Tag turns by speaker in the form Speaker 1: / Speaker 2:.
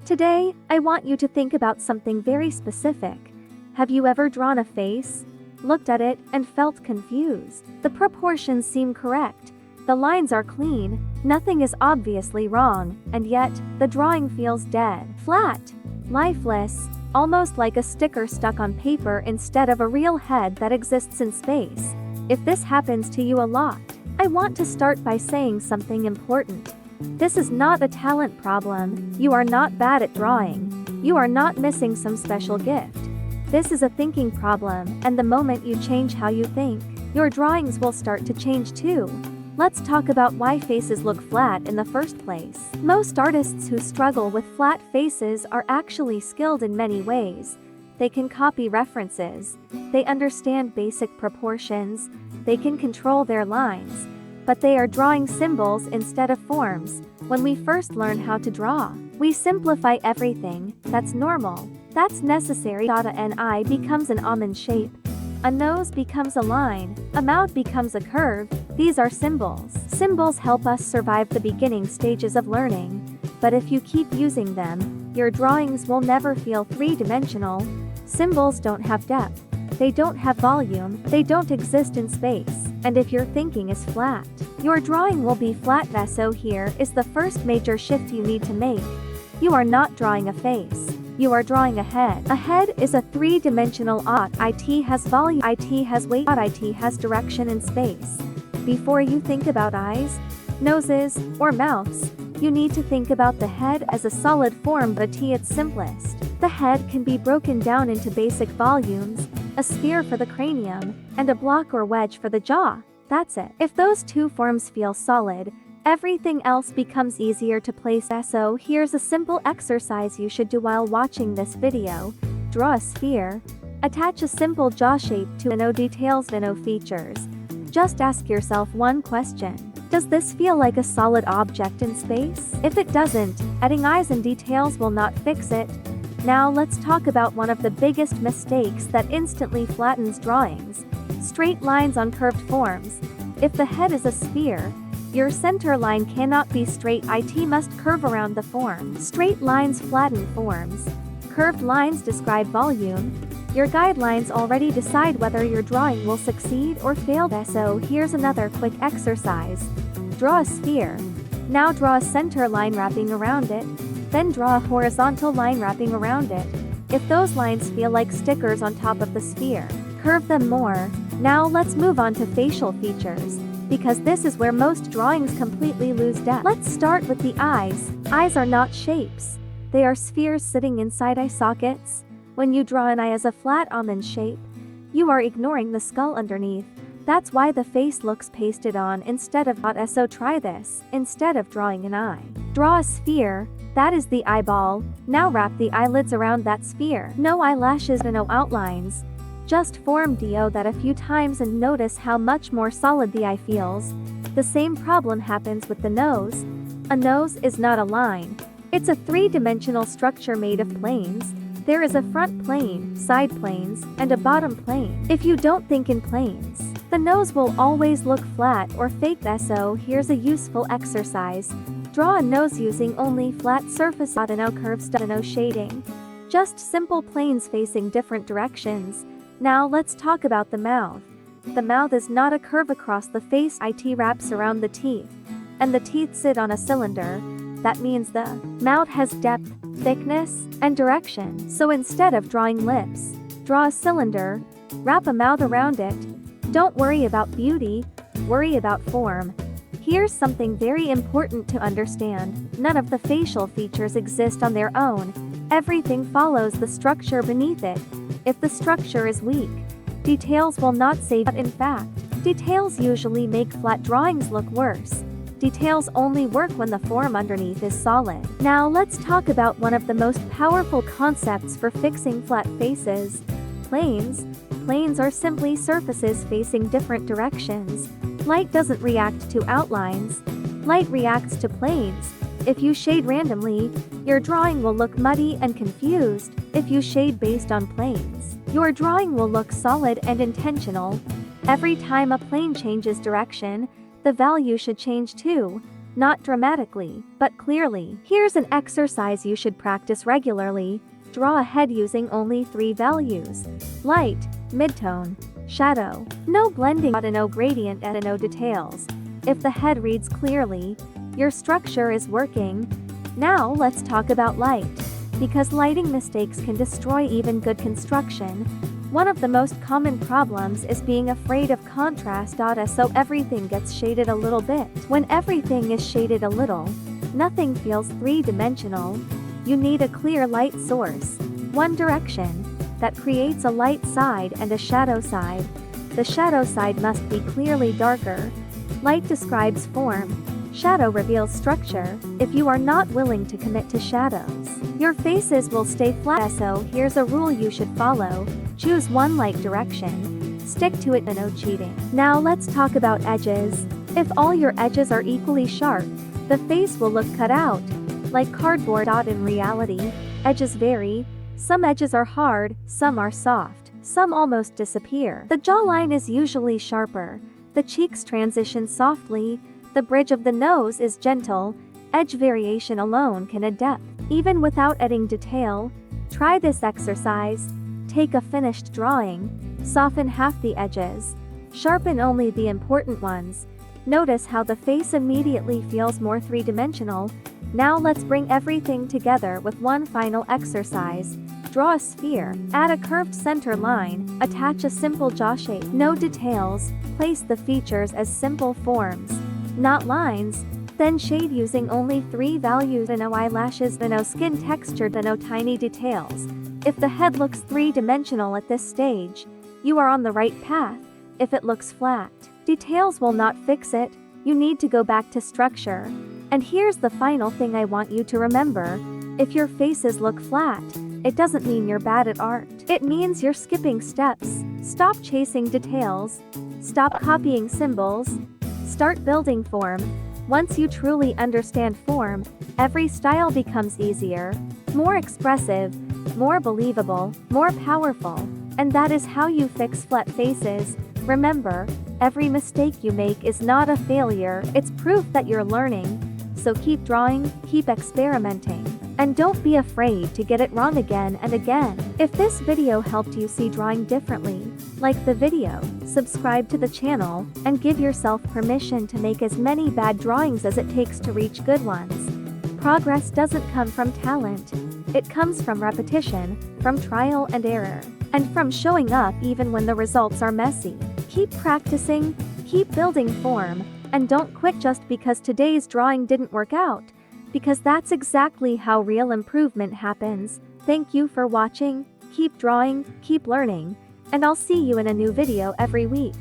Speaker 1: Today, I want you to think about something very specific. Have you ever drawn a face, looked at it, and felt confused? The proportions seem correct, the lines are clean, nothing is obviously wrong, and yet, the drawing feels dead, flat, lifeless, almost like a sticker stuck on paper instead of a real head that exists in space. If this happens to you a lot, I want to start by saying something important. This is not a talent problem. You are not bad at drawing. You are not missing some special gift. This is a thinking problem, and the moment you change how you think, your drawings will start to change too. Let's talk about why faces look flat in the first place. Most artists who struggle with flat faces are actually skilled in many ways. They can copy references, they understand basic proportions, they can control their lines, but they are drawing symbols instead of forms. When we first learn how to draw, we simplify everything. That's normal. That's necessary. An eye becomes an almond shape. A nose becomes a line. A mouth becomes a curve. These are symbols. Symbols help us survive the beginning stages of learning. But if you keep using them, your drawings will never feel three-dimensional. Symbols don't have depth. They don't have volume. They don't exist in space. And if your thinking is flat, your drawing will be flat. So here is the first major shift you need to make. You are not drawing a face. You are drawing a head. A head is a three-dimensional object. It has volume. It has weight. It has direction in space. Before you think about eyes, noses, or mouths, you need to think about the head as a solid form. But at its simplest, the head can be broken down into basic volumes, a sphere for the cranium, and a block or wedge for the jaw. That's it. If those two forms feel solid, everything else becomes easier to place. So here's a simple exercise you should do while watching this video. Draw a sphere. Attach a simple jaw shape to no details, no features. Just ask yourself one question. Does this feel like a solid object in space? If it doesn't, adding eyes and details will not fix it. Now let's talk about one of the biggest mistakes that instantly flattens drawings. Straight lines on curved forms. If the head is a sphere, your center line cannot be straight. It must curve around the form. Straight lines flatten forms. Curved lines describe volume. Your guidelines already decide whether your drawing will succeed or fail. So here's another quick exercise. Draw a sphere. Now draw a center line wrapping around it. Then draw a horizontal line wrapping around it. If those lines feel like stickers on top of the sphere, curve them more. Now let's move on to facial features, because this is where most drawings completely lose depth. Let's start with the eyes. Eyes are not shapes. They are spheres sitting inside eye sockets. When you draw an eye as a flat almond shape, you are ignoring the skull underneath. That's why the face looks pasted on instead of not. So try this. Instead of drawing an eye, draw a sphere. That is the eyeball. Now wrap the eyelids around that sphere. No eyelashes and no outlines. Just form that a few times and notice how much more solid the eye feels. The same problem happens with the nose. A nose is not a line. It's a three-dimensional structure made of planes. There is a front plane, side planes, and a bottom plane. If you don't think in planes, the nose will always look flat or fake. So here's a useful exercise. Draw a nose using only flat surface. No curves, no shading. Just simple planes facing different directions. Now let's talk about the mouth. The mouth is not a curve across the face. It wraps around the teeth, and the teeth sit on a cylinder. That means the mouth has depth, thickness, and direction. So instead of drawing lips, draw a cylinder, wrap a mouth around it. Don't worry about beauty, worry about form. Here's something very important to understand. None of the facial features exist on their own. Everything follows the structure beneath it. If the structure is weak, details will not save it. In fact, details usually make flat drawings look worse. Details only work when the form underneath is solid. Now let's talk about one of the most powerful concepts for fixing flat faces. Planes. Planes are simply surfaces facing different directions. Light doesn't react to outlines. Light reacts to planes. If you shade randomly, your drawing will look muddy and confused. If you shade based on planes, your drawing will look solid and intentional. Every time a plane changes direction, the value should change too. not dramatically, but clearly. Here's an exercise you should practice regularly. Draw a head using only 3 values: light, midtone, shadow. No blending and no gradient and no details. If the head reads clearly, your structure is working. Now let's talk about light. Because lighting mistakes can destroy even good construction. One of the most common problems is being afraid of contrast. So everything gets shaded a little bit. When everything is shaded a little, nothing feels three-dimensional. You need a clear light source, one direction, that creates a light side and a shadow side. The shadow side must be clearly darker. Light describes form. Shadow reveals structure. If you are not willing to commit to shadows, your faces will stay flat. So here's a rule you should follow. Choose one light direction. Stick to it and no cheating. Now let's talk about edges. If all your edges are equally sharp, the face will look cut out, like cardboard. In reality, edges vary. Some edges are hard, some are soft, some almost disappear. The jawline is usually sharper. The cheeks transition softly. The bridge of the nose is gentle. Edge variation alone can add depth, even without adding detail. Try this exercise. Take a finished drawing. Soften half the edges. Sharpen only the important ones. Notice how the face immediately feels more three-dimensional. Now let's bring everything together with one final exercise. Draw a sphere. Add a curved center line. Attach a simple jaw shape. No details. Place the features as simple forms, not lines. Then shade using only 3 values: no eyelashes, no skin texture, no tiny details. If the head looks three-dimensional at this stage, you are on the right path. If it looks flat, details will not fix it. You need to go back to structure. And here's the final thing I want you to remember. If your faces look flat, it doesn't mean you're bad at art. It means you're skipping steps. Stop chasing details. Stop copying symbols. Start building form. Once you truly understand form, every style becomes easier, more expressive, more believable, more powerful. And that is how you fix flat faces. Remember, every mistake you make is not a failure, it's proof that you're learning. So keep drawing, keep experimenting, and don't be afraid to get it wrong again and again. If this video helped you see drawing differently, like the video, subscribe to the channel, and give yourself permission to make as many bad drawings as it takes to reach good ones. Progress doesn't come from talent. It comes from repetition, from trial and error, and from showing up even when the results are messy. Keep practicing, keep building form, and don't quit just because today's drawing didn't work out, because that's exactly how real improvement happens. Thank you for watching. Keep drawing, keep learning, and I'll see you in a new video every week.